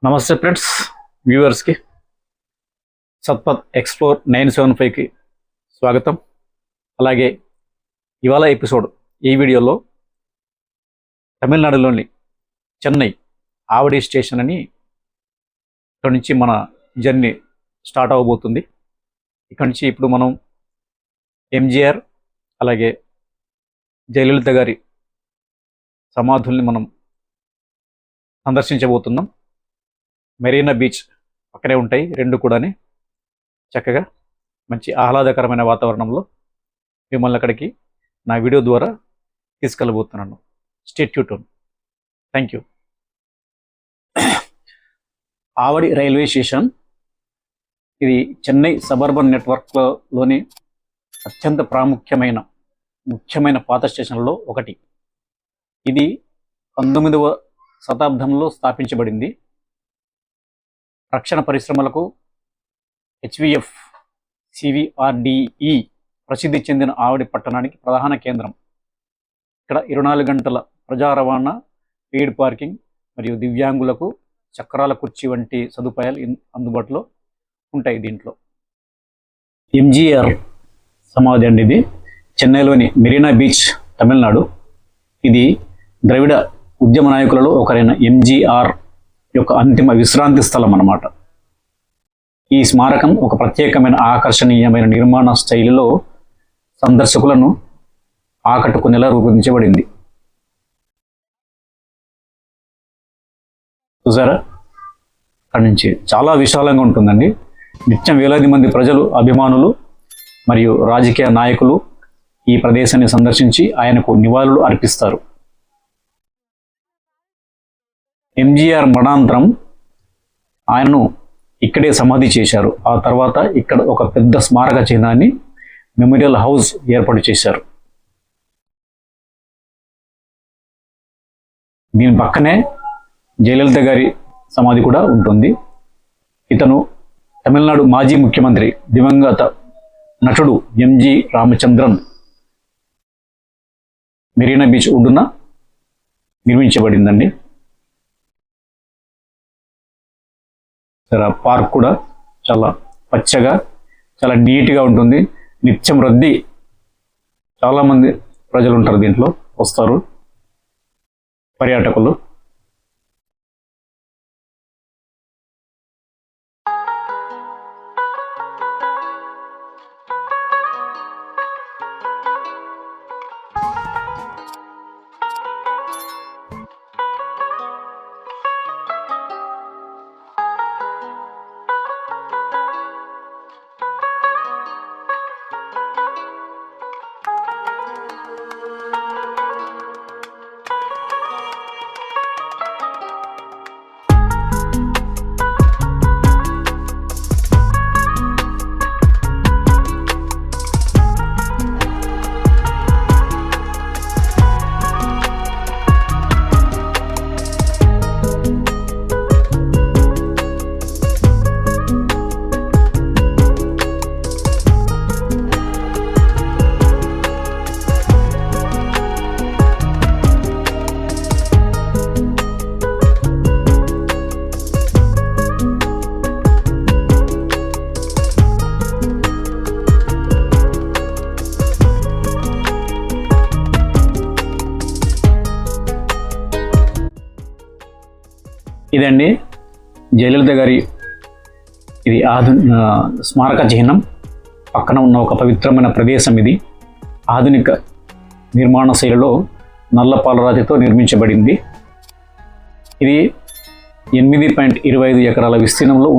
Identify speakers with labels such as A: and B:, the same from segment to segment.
A: నమస్తే ఫ్రెండ్స్, వ్యూవర్స్కి సత్పథ్ ఎక్స్ప్లోర్ 975కి స్వాగతం. అలాగే ఇవాళ ఎపిసోడ్ ఈ వీడియోలో తమిళనాడులోని చెన్నై ఆవడి స్టేషన్ అని ఇక్కడ నుంచి మన జర్నీ స్టార్ట్ అవ్వబోతుంది. ఇక్కడ నుంచి ఇప్పుడు మనం ఎంజీఆర్ అలాగే జయలలిత గారి సమాధుల్ని మనం సందర్శించబోతున్నాం. మెరీనా బీచ్ పక్కనే ఉంటాయి రెండు కూడాని. చక్కగా మంచి ఆహ్లాదకరమైన వాతావరణంలో మిమ్మల్ని అక్కడికి నా వీడియో ద్వారా తీసుకెళ్ళబోతున్నాను. Stay tune. Thank you. Avadi railway station ఇది చెన్నై సబర్బన్ నెట్వర్క్లోని అత్యంత ముఖ్యమైన పాత స్టేషన్లలో ఒకటి. ఇది 19వ శతాబ్దంలో స్థాపించబడింది. రక్షణ పరిశ్రమలకు హెచ్విఎఫ్ సివిఆర్డిఈ ప్రసిద్ధి చెందిన ఆవడి పట్టణానికి ప్రధాన కేంద్రం. ఇక్కడ 24 గంటల ప్రజా రవాణా, పెయిడ్ పార్కింగ్ మరియు దివ్యాంగులకు చక్రాల కుర్చీ వంటి సదుపాయాలు అందుబాటులో ఉంటాయి. దీంట్లో ఎంజీఆర్ సమాధి అండి. ఇది చెన్నైలోని మెరీనా బీచ్, తమిళనాడు. ఇది ద్రవిడ ఉద్యమ నాయకులలో ఒకరైన ఎంజీఆర్ యొక్క అంతిమ విశ్రాంతి స్థలం అన్నమాట. ఈ స్మారకం ఒక ప్రత్యేకమైన ఆకర్షణీయమైన నిర్మాణ శైలిలో సందర్శకులను ఆకట్టుకునేలా రూపొందించబడింది. చూసారా, అక్కడి నుంచి చాలా విశాలంగా ఉంటుందండి. నిత్యం వేలాది మంది ప్రజలు, అభిమానులు మరియు రాజకీయ నాయకులు ఈ ప్రదేశాన్ని సందర్శించి ఆయనకు నివాళులు అర్పిస్తారు. ఎంజీఆర్ మరణానంతరం ఆయనను ఇక్కడే సమాధి చేశారు. ఆ తర్వాత ఇక్కడ ఒక పెద్ద స్మారక చిహ్నాన్ని, మెమోరియల్ హౌస్ ఏర్పాటు చేశారు. దీని పక్కనే జయలలిత గారి సమాధి కూడా ఉంటుంది. ఇతను తమిళనాడు మాజీ ముఖ్యమంత్రి, దివంగత నటుడు ఎంజి రామచంద్రన్ మెరీనా బీచ్ ఒడ్డున నిర్మించబడిందండి. పార్క్ కూడా చాలా పచ్చగా, చాలా నీట్గా ఉంటుంది. నిత్యం రద్దీ, చాలామంది ప్రజలు ఉంటారు, దీంట్లో వస్తారు పర్యాటకులు. ఇదండి జయలలిత గారి ఇది స్మారక చిహ్నం. పక్కన ఉన్న ఒక పవిత్రమైన ప్రదేశం ఇది. ఆధునిక నిర్మాణ శైలిలో నల్ల పాలరాతితో నిర్మించబడింది. ఇది 8.25 ఎకరాల విస్తీర్ణంలో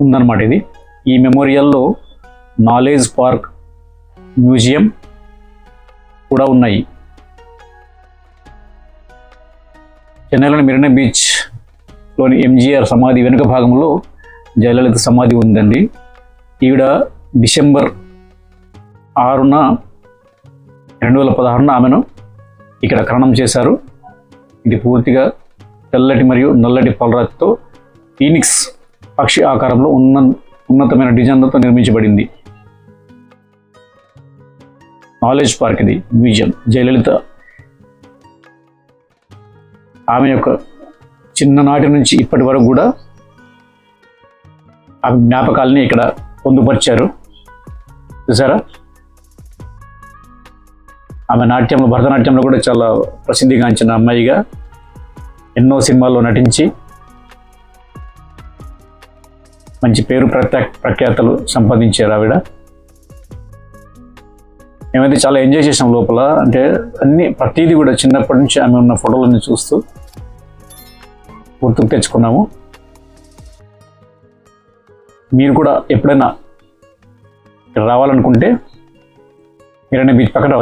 A: ఉందన్నమాట. ఇది ఈ మెమోరియల్లో నాలెడ్జ్ పార్క్, మ్యూజియం కూడా ఉన్నాయి. చెన్నైలోని మెరీనా బీచ్లోని ఎంజీఆర్ సమాధి వెనుక భాగంలో జయలలిత సమాధి ఉందండి. ఈవిడ డిసెంబర్ 6న 2016 ఆమెను ఇక్కడ ఖననం చేశారు. ఇది పూర్తిగా తెల్లటి మరియు నల్లటి పాలరాతితో ఫీనిక్స్ పక్షి ఆకారంలో ఉన్నతమైన డిజైన్లతో నిర్మించబడింది. నాలెడ్జ్ పార్క్, ఇది మ్యూజియం. జయలలిత ఆమె యొక్క చిన్ననాటి నుంచి ఇప్పటి వరకు కూడా ఆ జ్ఞాపకాలని ఇక్కడ పొందుపరిచారు. చూసారా, ఆమె నాట్యంలో, భరతనాట్యంలో కూడా చాలా ప్రసిద్ధిగాంచిన అమ్మాయిగా ఎన్నో సినిమాల్లో నటించి మంచి పేరు ప్రఖ్యాతలు సంపాదించారు ఆవిడ. మేమైతే చాలా ఎంజాయ్ చేసాం లోపల. అంటే ప్రతిదీ కూడా చిన్నప్పటి నుంచి ఆమె ఉన్న ఫోటోలన్నీ చూస్తూ గుర్తుకు తెచ్చుకున్నాము. మీరు కూడా ఎప్పుడైనా రావాలనుకుంటే మెరీనా బీచ్ పక్కన